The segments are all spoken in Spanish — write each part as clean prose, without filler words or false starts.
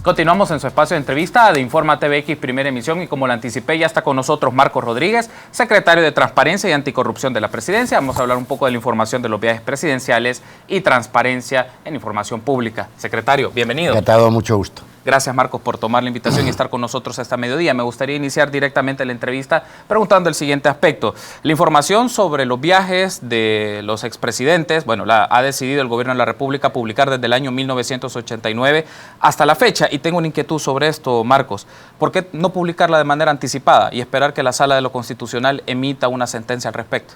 Continuamos en su espacio de entrevista de Informa TVX Primera Emisión y como lo anticipé ya está con nosotros Marcos Rodríguez, secretario de Transparencia y Anticorrupción de la Presidencia. Vamos a hablar un poco de la información de los viajes presidenciales y transparencia en información pública. Secretario, bienvenido. Encantado, mucho gusto. Gracias, Marcos, por tomar la invitación y estar con nosotros esta mediodía. Me gustaría iniciar directamente la entrevista preguntando el siguiente aspecto. La información sobre los viajes de los expresidentes, bueno, ha decidido el Gobierno de la República publicar desde el año 1989 hasta la fecha. Y tengo una inquietud sobre esto, Marcos. ¿Por qué no publicarla de manera anticipada y esperar que la Sala de lo Constitucional emita una sentencia al respecto?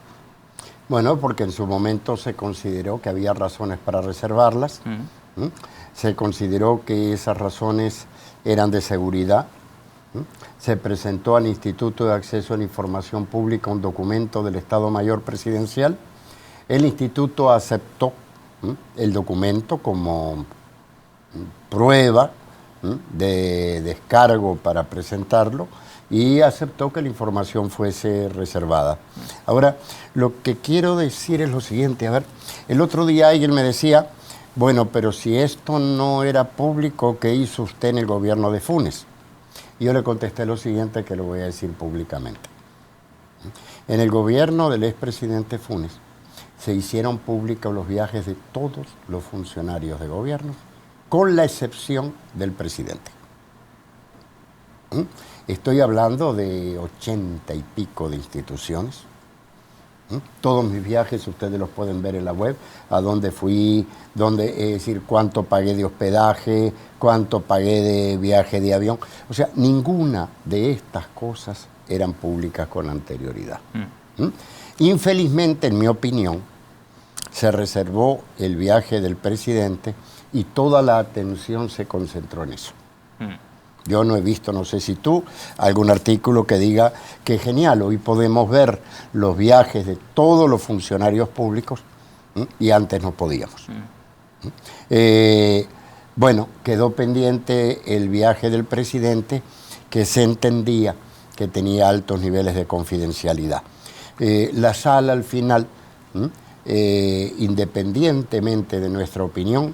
Bueno, porque en su momento se consideró que había razones para reservarlas. Se consideró que esas razones eran de seguridad. Se presentó al Instituto de Acceso a la Información Pública un documento del Estado Mayor Presidencial. El Instituto aceptó el documento como prueba de descargo para presentarlo y aceptó que la información fuese reservada. Ahora, lo que quiero decir es lo siguiente. A ver, el otro día alguien me decía, bueno, pero si esto no era público, ¿qué hizo usted en el gobierno de Funes? Y yo le contesté lo siguiente, que lo voy a decir públicamente. En el gobierno del expresidente Funes se hicieron públicos los viajes de todos los funcionarios de gobierno, con la excepción del presidente. Estoy hablando de 80 y pico de instituciones. Todos mis viajes ustedes los pueden ver en la web, a dónde fui, es decir, cuánto pagué de hospedaje, cuánto pagué de viaje de avión. O sea, ninguna de estas cosas eran públicas con anterioridad. Infelizmente, en mi opinión, se reservó el viaje del presidente y toda la atención se concentró en eso. Yo no he visto, no sé si tú, algún artículo que diga que genial, hoy podemos ver los viajes de todos los funcionarios públicos y antes no podíamos. Bueno, quedó pendiente el viaje del presidente que se entendía que tenía altos niveles de confidencialidad. La sala al final, independientemente de nuestra opinión,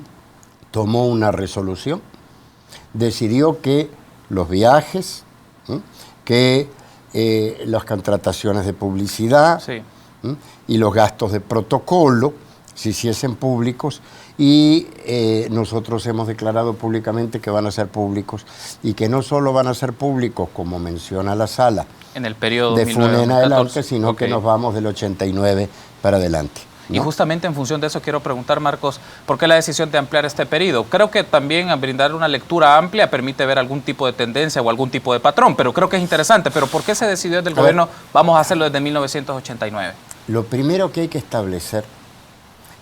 tomó una resolución, decidió que los viajes, que las contrataciones de publicidad y los gastos de protocolo se hiciesen públicos y nosotros hemos declarado públicamente que van a ser públicos y que no solo van a ser públicos, como menciona la sala, en el periodo de Funes en adelante, sino que nos vamos del 89 para adelante. ¿No? Y justamente en función de eso quiero preguntar, Marcos, ¿por qué la decisión de ampliar este periodo? Creo que también brindar una lectura amplia permite ver algún tipo de tendencia o algún tipo de patrón, pero creo que es interesante. ¿Pero por qué se decidió desde el gobierno, vamos a hacerlo desde 1989? Lo primero que hay que establecer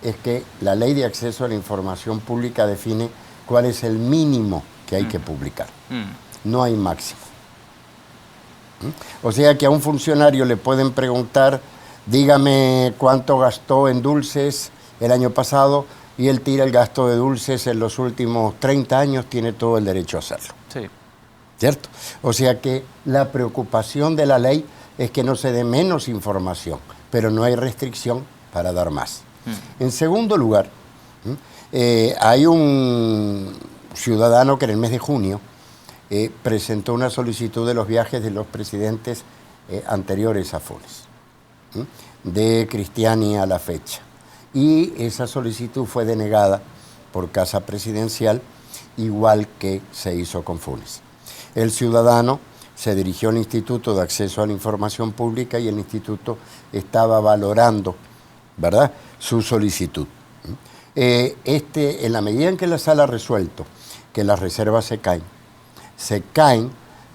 es que la Ley de Acceso a la Información Pública define cuál es el mínimo que hay que publicar. No hay máximo. O sea que a un funcionario le pueden preguntar, dígame cuánto gastó en dulces el año pasado, y él tira el gasto de dulces en los últimos 30 años, tiene todo el derecho a hacerlo. Sí. ¿Cierto? O sea que la preocupación de la ley es que no se dé menos información, pero no hay restricción para dar más. En segundo lugar, hay un ciudadano que en el mes de junio presentó una solicitud de los viajes de los presidentes anteriores a Funes, de Cristiani a la fecha. Y esa solicitud fue denegada por Casa Presidencial, igual que se hizo con Funes. El ciudadano se dirigió al Instituto de Acceso a la Información Pública y el instituto estaba valorando, ¿verdad?, su solicitud. En la medida en que la sala ha resuelto que las reservas se caen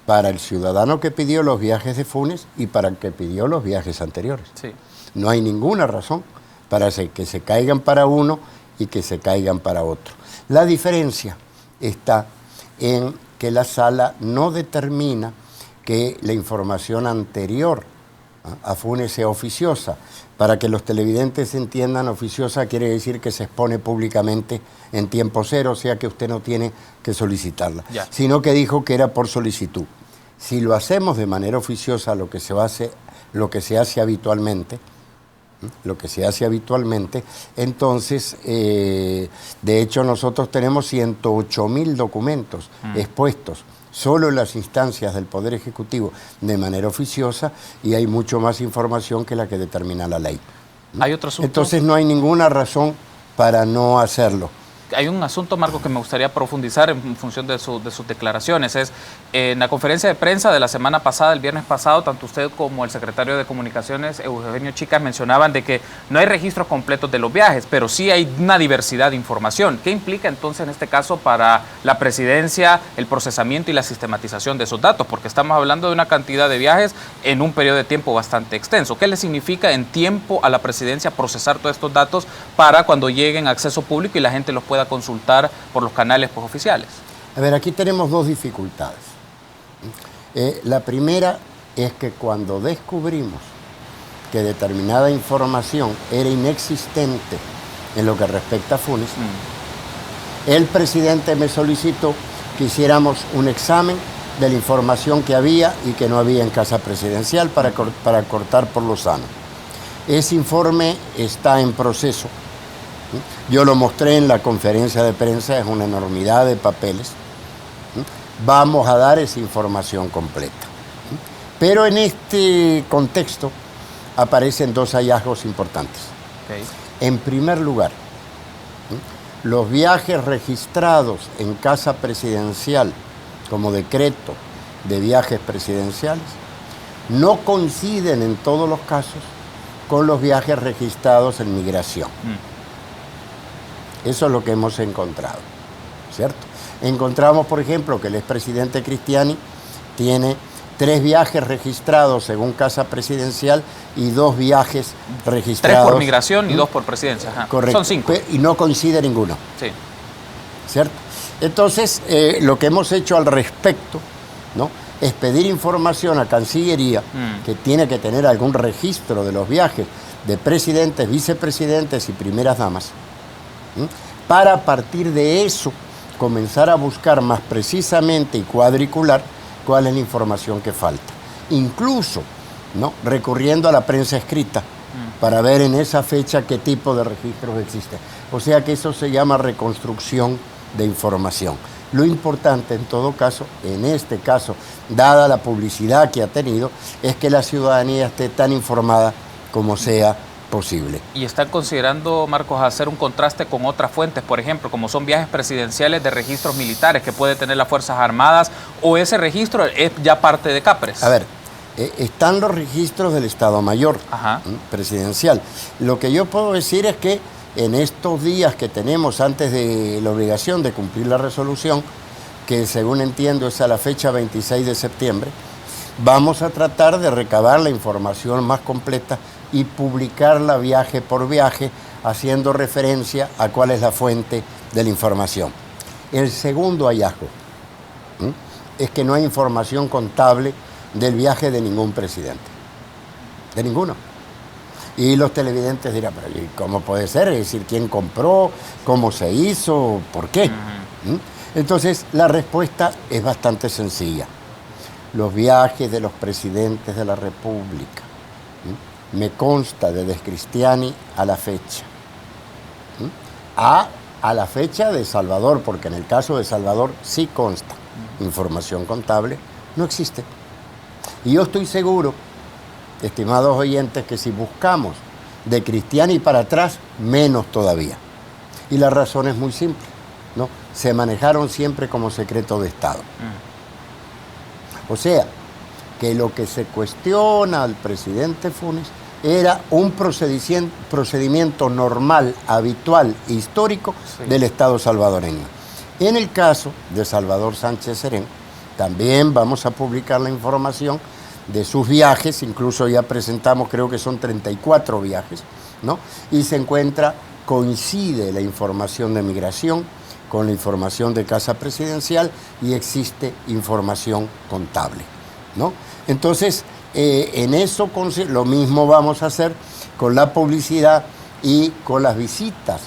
para el ciudadano que pidió los viajes de Funes y para el que pidió los viajes anteriores. Sí. No hay ninguna razón para que se caigan para uno y que se caigan para otro. La diferencia está en que la sala no determina que la información anterior a Funes sea oficiosa. Para que los televidentes entiendan, oficiosa quiere decir que se expone públicamente en tiempo cero, o sea que usted no tiene que solicitarla, sino que dijo que era por solicitud. Si lo hacemos de manera oficiosa, lo que se hace habitualmente, lo que se hace habitualmente. Entonces, de hecho, nosotros tenemos 108.000 documentos expuestos solo en las instancias del Poder Ejecutivo de manera oficiosa, y hay mucho más información que la que determina la ley. ¿Hay otro asunto? Entonces no hay ninguna razón para no hacerlo. Hay un asunto, Marco, que me gustaría profundizar en función de sus declaraciones. Es en la conferencia de prensa de la semana pasada, el viernes pasado, tanto usted como el secretario de Comunicaciones, Eugenio Chicas, mencionaban de que no hay registros completos de los viajes, pero sí hay una diversidad de información. ¿Qué implica entonces en este caso para la presidencia el procesamiento y la sistematización de esos datos? Porque estamos hablando de una cantidad de viajes en un periodo de tiempo bastante extenso. ¿Qué le significa en tiempo a la presidencia procesar todos estos datos para cuando lleguen a acceso público y la gente los pueda consultar por los canales oficiales? A ver, aquí tenemos dos dificultades. La primera es que cuando descubrimos que determinada información era inexistente en lo que respecta a Funes, el presidente me solicitó que hiciéramos un examen de la información que había y que no había en Casa Presidencial para cortar por lo sano. Ese informe está en proceso. Yo lo mostré en la conferencia de prensa, es una enormidad de papeles. Vamos a dar esa información completa. Pero en este contexto aparecen dos hallazgos importantes. Okay. En primer lugar, los viajes registrados en Casa Presidencial como decreto de viajes presidenciales no coinciden en todos los casos con los viajes registrados en migración. Eso es lo que hemos encontrado, ¿cierto? Encontramos, por ejemplo, que el expresidente Cristiani tiene 3 viajes registrados según Casa Presidencial y 2 viajes registrados. 3 por migración y 2 por presidencia. Ajá. Correcto. Son 5. Y no coincide ninguno. Sí. ¿Cierto? Entonces, lo que hemos hecho al respecto, ¿no?, es pedir información a Cancillería, que tiene que tener algún registro de los viajes de presidentes, vicepresidentes y primeras damas, para a partir de eso comenzar a buscar más precisamente y cuadricular cuál es la información que falta. Incluso, ¿no?, recurriendo a la prensa escrita para ver en esa fecha qué tipo de registros existen. O sea que eso se llama reconstrucción de información. Lo importante en todo caso, en este caso, dada la publicidad que ha tenido, es que la ciudadanía esté tan informada como sea posible. ¿Y están considerando, Marcos, hacer un contraste con otras fuentes, por ejemplo, como son viajes presidenciales de registros militares que puede tener las Fuerzas Armadas, o ese registro es ya parte de CAPRES? A ver, están los registros del Estado Mayor presidencial. Lo que yo puedo decir es que en estos días que tenemos antes de la obligación de cumplir la resolución, que según entiendo es a la fecha 26 de septiembre, vamos a tratar de recabar la información más completa y publicarla viaje por viaje, haciendo referencia a cuál es la fuente de la información. El segundo hallazgo es que no hay información contable del viaje de ningún presidente, de ninguno. Y los televidentes dirán, pero ¿cómo puede ser? Es decir, ¿quién compró? ¿Cómo se hizo? ¿Por qué? Entonces, la respuesta es bastante sencilla. Los viajes de los presidentes de la República, me consta desde Cristiani a la fecha. A la fecha de Salvador, porque en el caso de Salvador sí consta. Información contable no existe. Y yo estoy seguro, estimados oyentes, que si buscamos de Cristiani para atrás, menos todavía. Y la razón es muy simple, ¿no? Se manejaron siempre como secreto de Estado. O sea, que lo que se cuestiona al presidente Funes era un procedimiento normal, habitual, histórico del Estado salvadoreño. En el caso de Salvador Sánchez Serén, también vamos a publicar la información de sus viajes, incluso ya presentamos, creo que son 34 viajes, ¿no? Y se encuentra, coincide la información de migración con la información de Casa Presidencial y existe información contable, ¿no? Entonces, en eso lo mismo vamos a hacer con la publicidad y con las visitas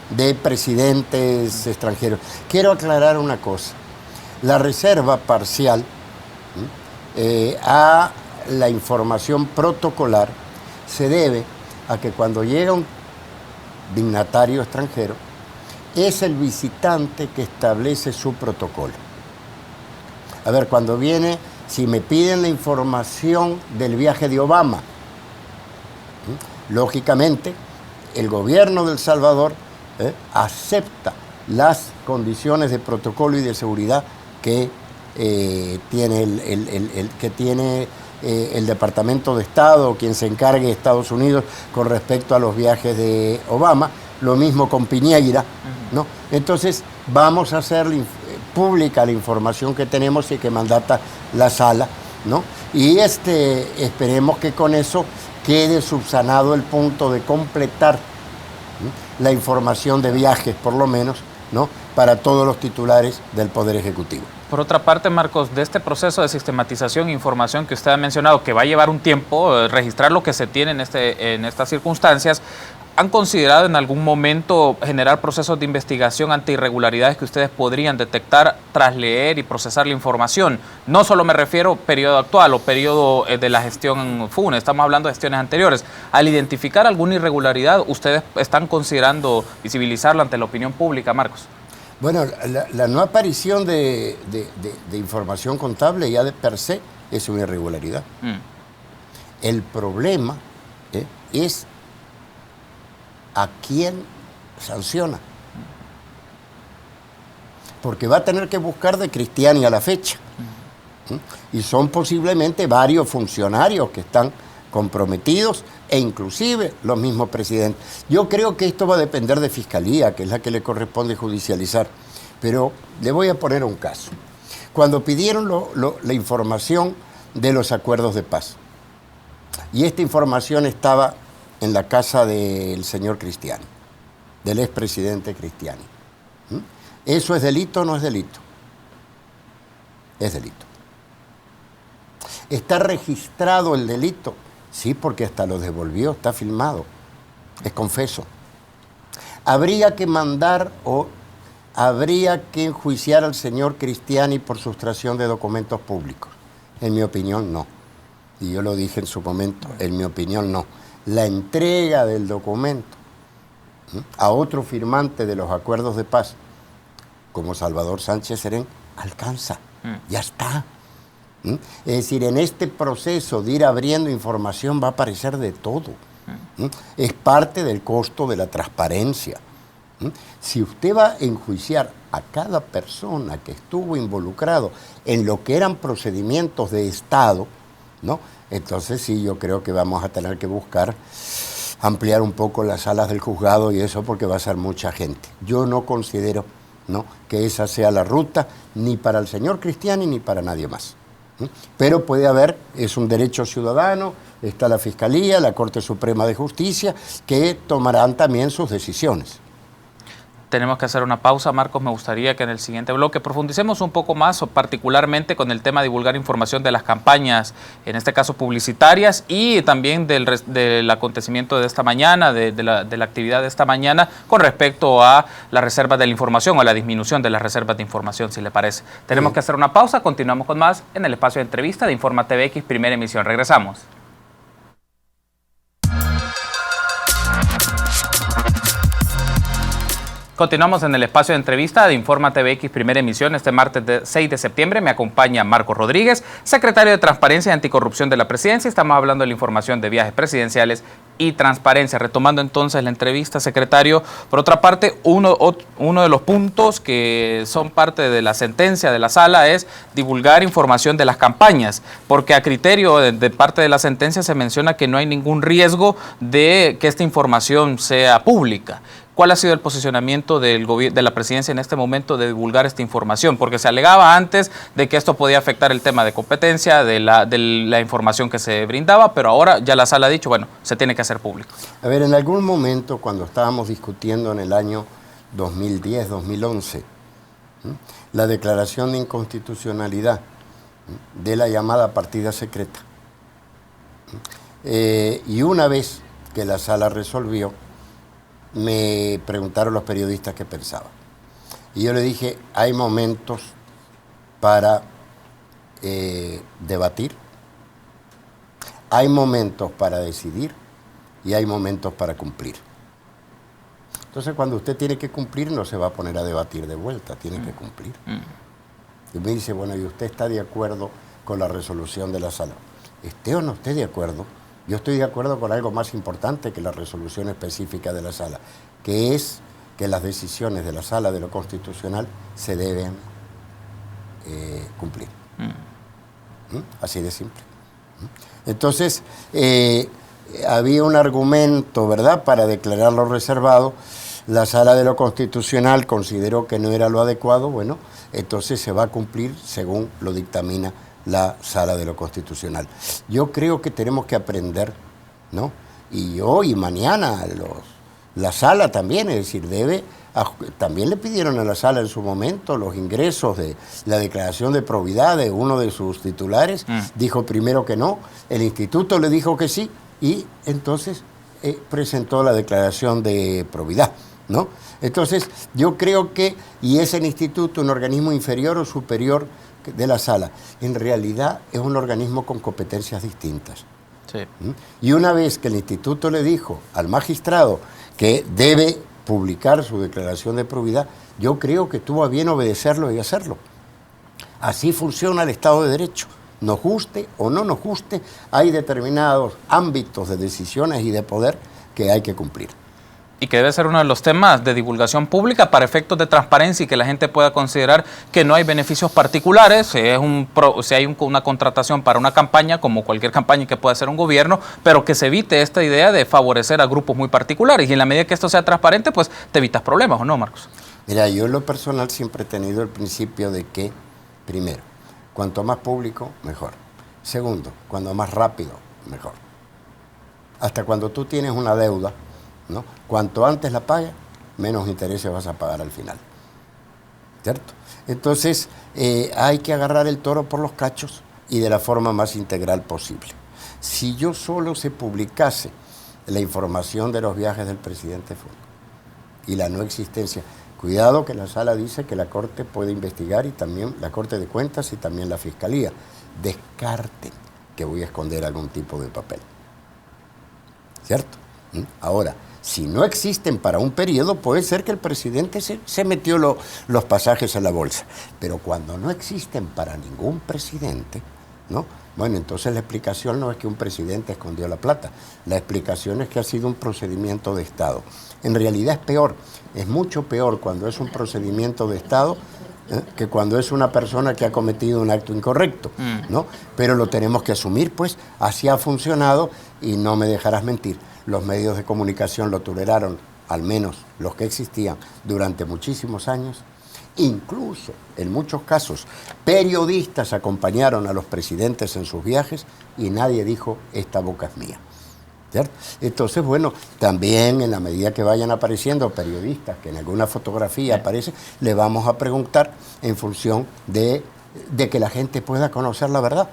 de presidentes extranjeros. Quiero aclarar una cosa. La reserva parcial a la información protocolar se debe a que cuando llega un dignatario extranjero, es el visitante que establece su protocolo. A ver, cuando viene, si me piden la información del viaje de Obama, lógicamente, el gobierno de El Salvador acepta las condiciones de protocolo y de seguridad que tiene el Departamento de Estado, quien se encargue de Estados Unidos con respecto a los viajes de Obama, lo mismo con Piñeira, ¿no? Entonces vamos a hacer pública la información que tenemos y que mandata la sala, ¿no? Y esperemos que con eso quede subsanado el punto de completar, ¿no?, la información de viajes, por lo menos, ¿no?, para todos los titulares del Poder Ejecutivo. Por otra parte, Marcos, de este proceso de sistematización e información que usted ha mencionado, que va a llevar un tiempo registrar lo que se tiene en estas circunstancias, ¿han considerado en algún momento generar procesos de investigación ante irregularidades que ustedes podrían detectar tras leer y procesar la información? No solo me refiero periodo actual o periodo de la gestión FUNE, estamos hablando de gestiones anteriores. Al identificar alguna irregularidad, ¿ustedes están considerando visibilizarlo ante la opinión pública, Marcos? Bueno, la no aparición de información contable ya de per se es una irregularidad. El problema es a quién sanciona. Porque va a tener que buscar de Cristiani a la fecha. Y son posiblemente varios funcionarios que están comprometidos e inclusive los mismos presidentes. Yo creo que esto va a depender de Fiscalía, que es la que le corresponde judicializar. Pero le voy a poner un caso. Cuando pidieron la información de los acuerdos de paz, y esta información estaba en la casa del señor Cristiani, del expresidente Cristiani. ¿Eso es delito o no es delito? Es delito. ¿Está registrado el delito? Sí, porque hasta lo devolvió, está filmado, es confeso. ¿Habría que mandar o habría que enjuiciar al señor Cristiani por sustracción de documentos públicos? En mi opinión, no. Y yo lo dije en su momento, en mi opinión, no. La entrega del documento a otro firmante de los acuerdos de paz, como Salvador Sánchez Serén, alcanza, ya está. Es decir, en este proceso de ir abriendo información va a aparecer de todo. Es parte del costo de la transparencia. Si usted va a enjuiciar a cada persona que estuvo involucrado en lo que eran procedimientos de Estado, ¿no?, entonces sí, yo creo que vamos a tener que buscar ampliar un poco las salas del juzgado y eso, porque va a ser mucha gente. Yo no considero, ¿no?, que esa sea la ruta ni para el señor Cristiani ni para nadie más. Pero puede haber, es un derecho ciudadano, está la Fiscalía, la Corte Suprema de Justicia, que tomarán también sus decisiones. Tenemos que hacer una pausa, Marcos. Me gustaría que en el siguiente bloque profundicemos un poco más, particularmente con el tema de divulgar información de las campañas, en este caso publicitarias, y también del acontecimiento de esta mañana, de la actividad de esta mañana, con respecto a las reservas de la información o a la disminución de las reservas de información, si le parece. Tenemos que hacer una pausa, continuamos con más en el espacio de entrevista de Informa TVX, primera emisión. Regresamos. Continuamos en el espacio de entrevista de Informa TVX, primera emisión, este martes 6 de septiembre. Me acompaña Marcos Rodríguez, secretario de Transparencia y Anticorrupción de la Presidencia. Estamos hablando de la información de viajes presidenciales y transparencia. Retomando entonces la entrevista, secretario, por otra parte, uno de los puntos que son parte de la sentencia de la sala es divulgar información de las campañas, porque a criterio de parte de la sentencia se menciona que no hay ningún riesgo de que esta información sea pública. ¿Cuál ha sido el posicionamiento de la presidencia en este momento de divulgar esta información? Porque se alegaba antes de que esto podía afectar el tema de competencia, de la información que se brindaba, pero ahora ya la sala ha dicho, bueno, se tiene que hacer público. A ver, en algún momento cuando estábamos discutiendo en el año 2010, 2011, la declaración de inconstitucionalidad de la llamada partida secreta, y una vez que la sala resolvió, me preguntaron los periodistas qué pensaba. Y yo le dije, hay momentos para debatir, hay momentos para decidir y hay momentos para cumplir. Entonces, cuando usted tiene que cumplir, no se va a poner a debatir de vuelta, tiene que cumplir. Y me dice, bueno, ¿y usted está de acuerdo con la resolución de la sala? Esté o no esté de acuerdo, yo estoy de acuerdo con algo más importante que la resolución específica de la sala, que es que las decisiones de la sala de lo constitucional se deben cumplir. Así de simple. Entonces, había un argumento, ¿verdad?, para declararlo reservado. La sala de lo constitucional consideró que no era lo adecuado, bueno, entonces se va a cumplir según lo dictamina la sala de lo constitucional. Yo creo que tenemos que aprender, ¿no? Y hoy y mañana la sala también, es decir, también le pidieron a la sala en su momento los ingresos de la declaración de probidad de uno de sus titulares, dijo primero que no, el instituto le dijo que sí, y entonces presentó la declaración de probidad, ¿no? Entonces, yo creo que, y es el instituto un organismo inferior o superior de la sala, en realidad es un organismo con competencias distintas. Sí. Y una vez que el instituto le dijo al magistrado que debe publicar su declaración de probidad, yo creo que tuvo a bien obedecerlo y hacerlo. Así funciona el Estado de Derecho. Nos guste o no nos guste, hay determinados ámbitos de decisiones y de poder que hay que cumplir. Y que debe ser uno de los temas de divulgación pública para efectos de transparencia y que la gente pueda considerar que no hay beneficios particulares, si hay una contratación para una campaña, como cualquier campaña que pueda hacer un gobierno, pero que se evite esta idea de favorecer a grupos muy particulares. Y en la medida que esto sea transparente, pues te evitas problemas, ¿o no, Marcos? Mira, yo en lo personal siempre he tenido el principio de que, primero, cuanto más público, mejor. Segundo, cuanto más rápido, mejor. Hasta cuando tú tienes una deuda, ¿no? Cuanto antes la pagas, menos intereses vas a pagar al final. ¿Cierto? Entonces, hay que agarrar el toro por los cachos y de la forma más integral posible. Si yo solo se publicase la información de los viajes del presidente Fondo y la no existencia, cuidado que la sala dice que la Corte puede investigar y también la Corte de Cuentas y también la Fiscalía. Descarten que voy a esconder algún tipo de papel. ¿Cierto? Ahora, si no existen para un periodo, puede ser que el presidente se metió los pasajes en la bolsa. Pero cuando no existen para ningún presidente, ¿no? Bueno, entonces la explicación no es que un presidente escondió la plata. La explicación es que ha sido un procedimiento de Estado. En realidad es peor, es mucho peor cuando es un procedimiento de Estado que cuando es una persona que ha cometido un acto incorrecto, ¿no? Pero lo tenemos que asumir, pues así ha funcionado y no me dejarás mentir. Los medios de comunicación lo toleraron, al menos los que existían, durante muchísimos años. Incluso, en muchos casos, periodistas acompañaron a los presidentes en sus viajes y nadie dijo, esta boca es mía. ¿Cierto? Entonces, bueno, también en la medida que vayan apareciendo periodistas que en alguna fotografía aparecen, le vamos a preguntar en función de que la gente pueda conocer la verdad.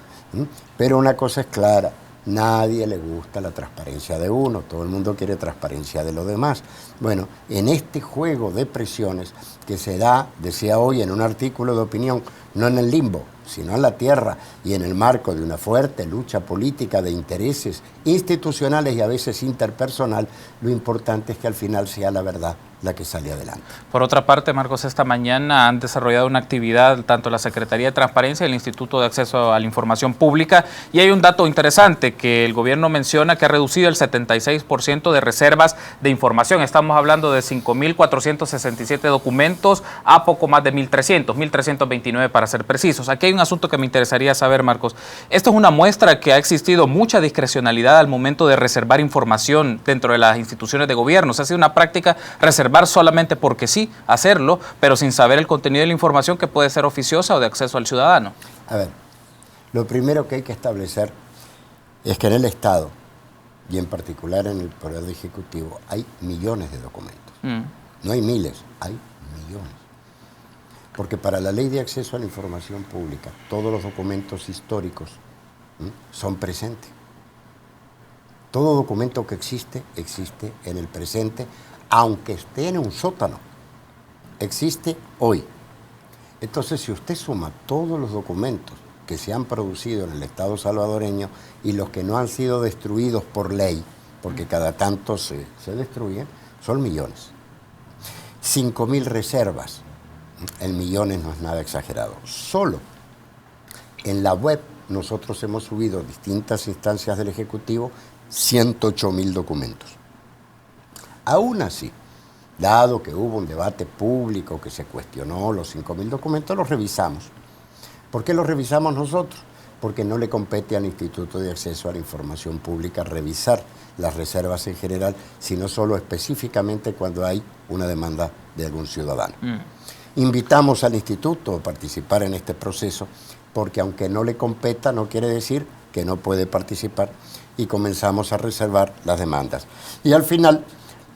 Pero una cosa es clara, nadie le gusta la transparencia de uno, todo el mundo quiere transparencia de los demás. Bueno, en este juego de presiones que se da, decía hoy en un artículo de opinión, no en el limbo, sino en la tierra y en el marco de una fuerte lucha política de intereses institucionales y a veces interpersonal, lo importante es que al final sea la verdad la que sale adelante. Por otra parte, Marcos, esta mañana han desarrollado una actividad tanto la Secretaría de Transparencia y el Instituto de Acceso a la Información Pública, y hay un dato interesante que el gobierno menciona que ha reducido el 76% de reservas de información. Estamos hablando de 5.467 documentos a poco más de 1.300, 1.329 para ser precisos. Aquí hay un asunto que me interesaría saber, Marcos. Esto es una muestra que ha existido mucha discrecionalidad al momento de reservar información dentro de las instituciones de gobierno. Se ha sido una práctica reservar solamente porque sí, hacerlo, pero sin saber el contenido de la información que puede ser oficiosa o de acceso al ciudadano. A ver, lo primero que hay que establecer es que en el Estado, y en particular en el Poder Ejecutivo, hay millones de documentos. No hay miles, hay millones. Porque para la Ley de Acceso a la Información Pública, todos los documentos históricos son presentes. Todo documento que existe, existe en el presente, aunque esté en un sótano, existe hoy. Entonces, si usted suma todos los documentos que se han producido en el Estado salvadoreño y los que no han sido destruidos por ley, porque cada tanto se destruyen, son millones. 5.000 reservas, en millones no es nada exagerado. Solo en la web nosotros hemos subido distintas instancias del Ejecutivo 108.000 documentos. Aún así, dado que hubo un debate público que se cuestionó los 5.000 documentos, los revisamos. ¿Por qué los revisamos nosotros? Porque no le compete al Instituto de Acceso a la Información Pública revisar las reservas en general, sino solo específicamente cuando hay una demanda de algún ciudadano. Invitamos al Instituto a participar en este proceso, porque aunque no le competa, no quiere decir que no puede participar, y comenzamos a reservar las demandas. Y al final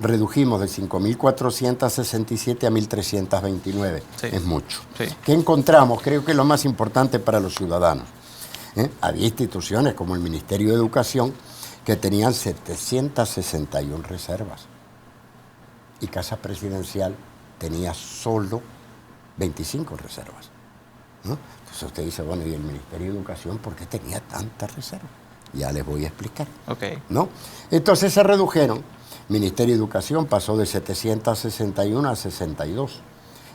redujimos de 5.467 a 1.329. Sí. Es mucho. Sí. ¿Qué encontramos? Creo que es lo más importante para los ciudadanos. Había instituciones como el Ministerio de Educación que tenían 761 reservas. Y Casa Presidencial tenía solo 25 reservas. ¿No? Entonces usted dice, bueno, ¿y el Ministerio de Educación por qué tenía tantas reservas? Ya les voy a explicar. Okay. ¿No? Entonces se redujeron. Ministerio de Educación pasó de 761 a 62.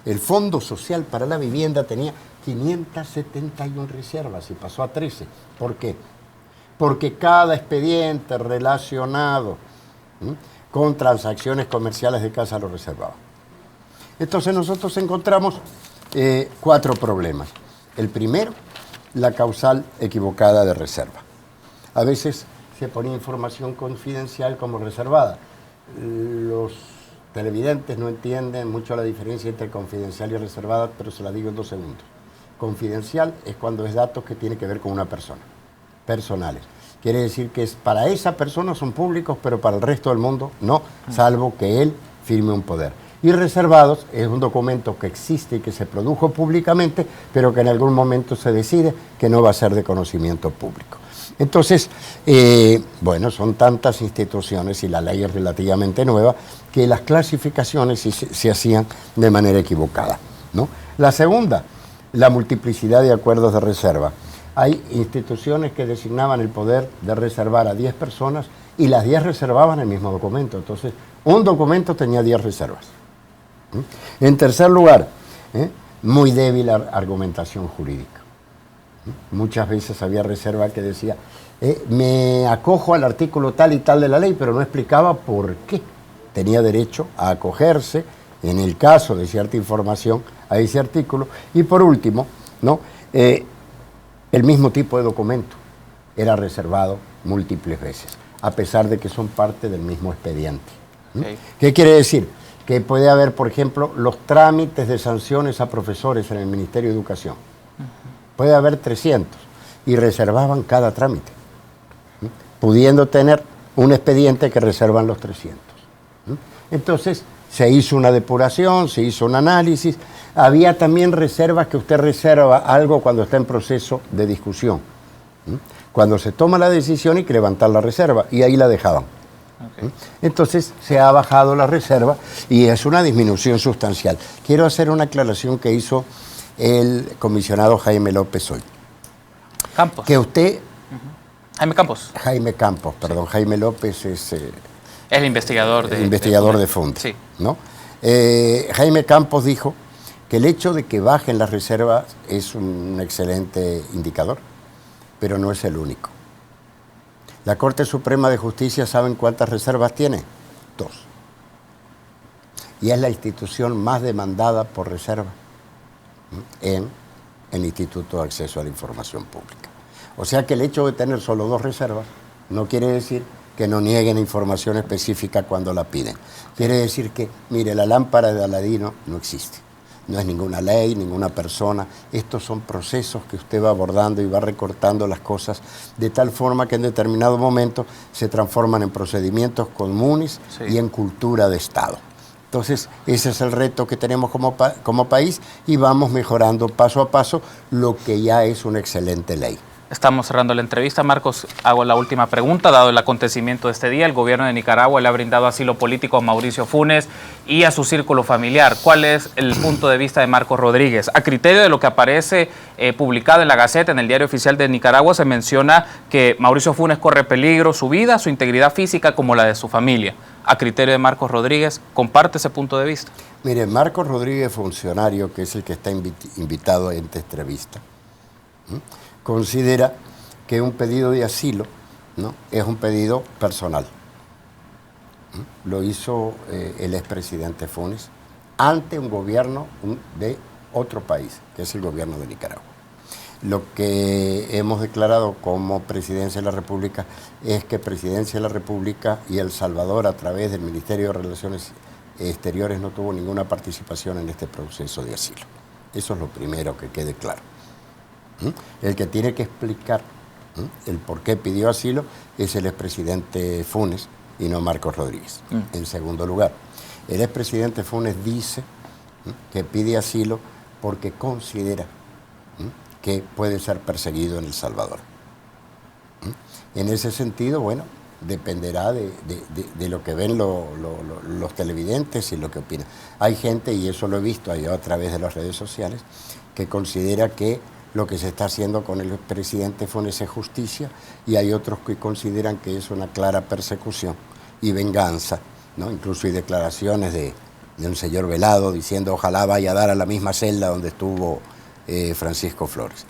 El Fondo Social para la Vivienda tenía 571 reservas y pasó a 13. ¿Por qué? Porque cada expediente relacionado con transacciones comerciales de casa lo reservaba. Entonces nosotros encontramos 4 problemas. El primero, la causal equivocada de reserva. A veces se ponía información confidencial como reservada. Los televidentes no entienden mucho la diferencia entre confidencial y reservada, pero se la digo en 2 segundos. Confidencial es cuando es datos que tiene que ver con una persona, personales. Quiere decir que para esa persona son públicos, pero para el resto del mundo no, salvo que él firme un poder. Y reservados es un documento que existe y que se produjo públicamente, pero que en algún momento se decide que no va a ser de conocimiento público. Entonces, bueno, son tantas instituciones y la ley es relativamente nueva que las clasificaciones se hacían de manera equivocada, ¿no? La segunda, la multiplicidad de acuerdos de reserva. Hay instituciones que designaban el poder de reservar a 10 personas y las 10 reservaban el mismo documento. Entonces, un documento tenía 10 reservas. En tercer lugar, muy débil la argumentación jurídica. Muchas veces había reserva que decía, me acojo al artículo tal y tal de la ley, pero no explicaba por qué tenía derecho a acogerse, en el caso de cierta información, a ese artículo. Y por último, ¿no? El mismo tipo de documento era reservado múltiples veces, a pesar de que son parte del mismo expediente. Okay. ¿Qué quiere decir? Que puede haber, por ejemplo, los trámites de sanciones a profesores en el Ministerio de Educación. Puede haber 300 y reservaban cada trámite, pudiendo tener un expediente que reservan los 300. Entonces, se hizo una depuración, se hizo un análisis. Había también reservas que usted reserva algo cuando está en proceso de discusión. Cuando se toma la decisión hay que levantar la reserva y ahí la dejaban. Okay. Entonces se ha bajado la reserva y es una disminución sustancial. Quiero hacer una aclaración que hizo el comisionado Jaime López hoy. Campos. Que usted... Jaime Campos. Jaime Campos, perdón. Sí. Jaime López es... el investigador de FUNDE. Sí. ¿No? Jaime Campos dijo que el hecho de que bajen las reservas es un excelente indicador, pero no es el único. La Corte Suprema de Justicia, ¿saben cuántas reservas tiene? 2. Y es la institución más demandada por reserva en el Instituto de Acceso a la Información Pública. O sea que el hecho de tener solo 2 reservas no quiere decir que no nieguen información específica cuando la piden. Quiere decir que, mire, la lámpara de Aladino no existe. No es ninguna ley, ninguna persona. Estos son procesos que usted va abordando y va recortando las cosas de tal forma que en determinado momento se transforman en procedimientos comunes y en cultura de Estado. Entonces, ese es el reto que tenemos como país y vamos mejorando paso a paso lo que ya es una excelente ley. Estamos cerrando la entrevista. Marcos, hago la última pregunta. Dado el acontecimiento de este día, el gobierno de Nicaragua le ha brindado asilo político a Mauricio Funes y a su círculo familiar. ¿Cuál es el punto de vista de Marcos Rodríguez? A criterio de lo que aparece publicado en la Gaceta, en el Diario Oficial de Nicaragua, se menciona que Mauricio Funes corre peligro su vida, su integridad física, como la de su familia. A criterio de Marcos Rodríguez, ¿comparte ese punto de vista? Mire, Marcos Rodríguez, funcionario, que es el que está invitado en esta entrevista, considera que un pedido de asilo, ¿no?, es un pedido personal. Lo hizo el expresidente Funes ante un gobierno de otro país, que es el gobierno de Nicaragua. Lo que hemos declarado como Presidencia de la República es que Presidencia de la República y El Salvador, a través del Ministerio de Relaciones Exteriores, no tuvo ninguna participación en este proceso de asilo. Eso es lo primero, que quede claro. El que tiene que explicar el por qué pidió asilo es el expresidente Funes y no Marcos Rodríguez. En segundo lugar, el expresidente Funes dice que pide asilo porque considera que puede ser perseguido en El Salvador. En ese sentido, bueno, dependerá de lo que ven los televidentes y lo que opinan. Hay gente, y eso lo he visto yo a través de las redes sociales, que considera que lo que se está haciendo con el presidente Funes es justicia, y hay otros que consideran que es una clara persecución y venganza, ¿no? Incluso hay declaraciones de un señor Velado diciendo ojalá vaya a dar a la misma celda donde estuvo Francisco Flores.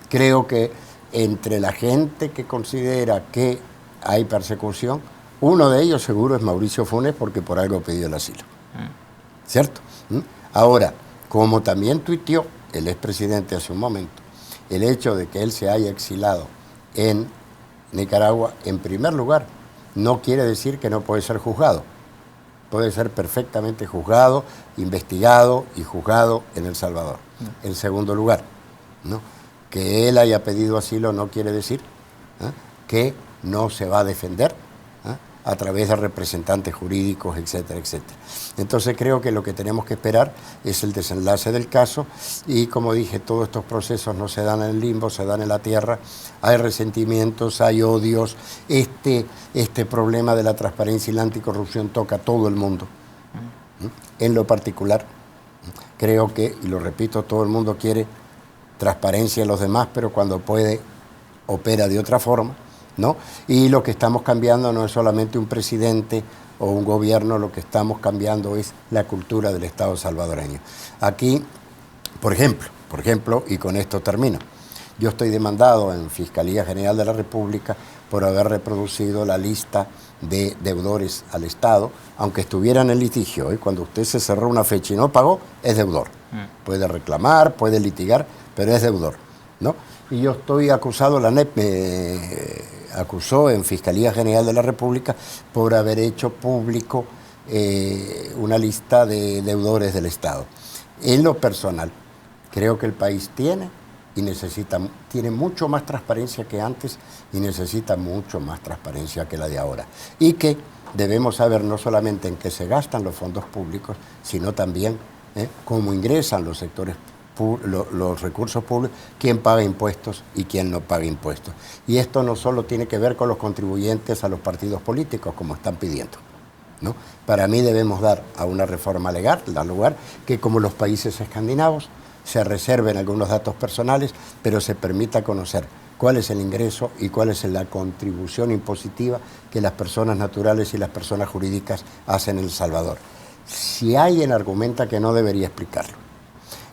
Creo que entre la gente que considera que hay persecución, uno de ellos seguro es Mauricio Funes, porque por algo pidió el asilo. ¿Cierto? Ahora, como también tuiteó el expresidente hace un momento, el hecho de que él se haya exilado en Nicaragua, en primer lugar, no quiere decir que no puede ser juzgado. Puede ser perfectamente juzgado, investigado y juzgado en El Salvador. En segundo lugar, ¿no?, que él haya pedido asilo no quiere decir que no se va a defender a través de representantes jurídicos, etcétera, etcétera. Entonces creo que lo que tenemos que esperar es el desenlace del caso, y como dije, todos estos procesos no se dan en el limbo, se dan en la tierra. Hay resentimientos, hay odios. Este problema de la transparencia y la anticorrupción toca a todo el mundo. En lo particular, creo que, y lo repito, todo el mundo quiere transparencia en los demás, pero cuando puede, opera de otra forma, ¿no? Y lo que estamos cambiando no es solamente un presidente o un gobierno, lo que estamos cambiando es la cultura del Estado salvadoreño. Aquí, por ejemplo, y con esto termino, yo estoy demandado en Fiscalía General de la República por haber reproducido la lista de deudores al Estado, aunque estuviera en el litigio. Cuando usted se cerró una fecha y no pagó, es deudor. Puede reclamar, puede litigar, pero es deudor, ¿no? Y yo estoy acusado, la ANEP me acusó en Fiscalía General de la República por haber hecho público una lista de deudores del Estado. En lo personal, creo que el país tiene mucho más transparencia que antes, y necesita mucho más transparencia que la de ahora. Y que debemos saber no solamente en qué se gastan los fondos públicos, sino también cómo ingresan los sectores los recursos públicos, quién paga impuestos y quién no paga impuestos. Y esto no solo tiene que ver con los contribuyentes a los partidos políticos, como están pidiendo, ¿no? Para mí debemos dar a una reforma legal, dar lugar que, como los países escandinavos, se reserven algunos datos personales, pero se permita conocer cuál es el ingreso y cuál es la contribución impositiva que las personas naturales y las personas jurídicas hacen en El Salvador. Si alguien argumenta que no, debería explicarlo.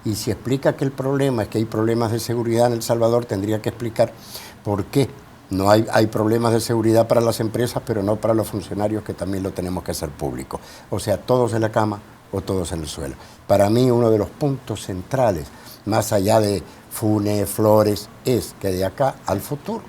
Y si explica que el problema es que hay problemas de seguridad en El Salvador, tendría que explicar por qué no hay problemas de seguridad para las empresas, pero no para los funcionarios, que también lo tenemos que hacer público. O sea, todos en la cama o todos en el suelo. Para mí, uno de los puntos centrales, más allá de Funes, Flores, es que de acá al futuro,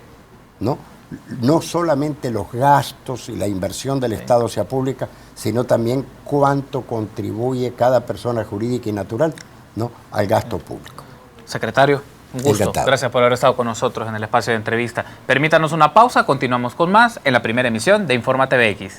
no solamente los gastos y la inversión del Estado sea pública, sino también cuánto contribuye cada persona jurídica y natural, ¿no?, al gasto público. Secretario, un gusto. Encantado. Gracias por haber estado con nosotros en el espacio de entrevista. Permítanos una pausa, continuamos con más en la primera emisión de Infórmate BX.